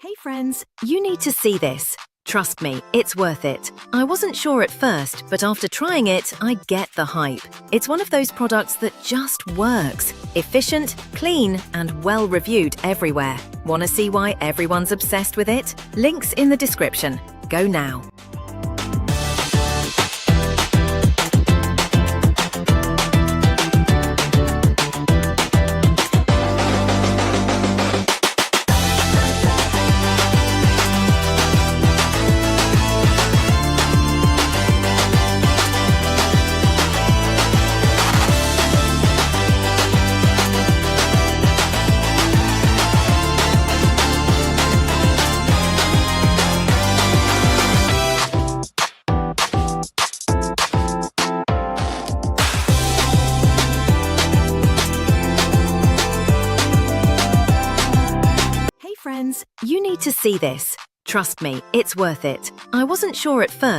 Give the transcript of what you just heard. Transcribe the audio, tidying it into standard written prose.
Hey friends, you need to see this. Trust me, it's worth it. I wasn't sure at first, but after trying it, I get the hype. It's one of those products that just works. Efficient, clean, and well-reviewed everywhere. Want to see why everyone's obsessed with it? Links in the description. Go now. Friends, you need to see this. Trust me, it's worth it. I wasn't sure at first,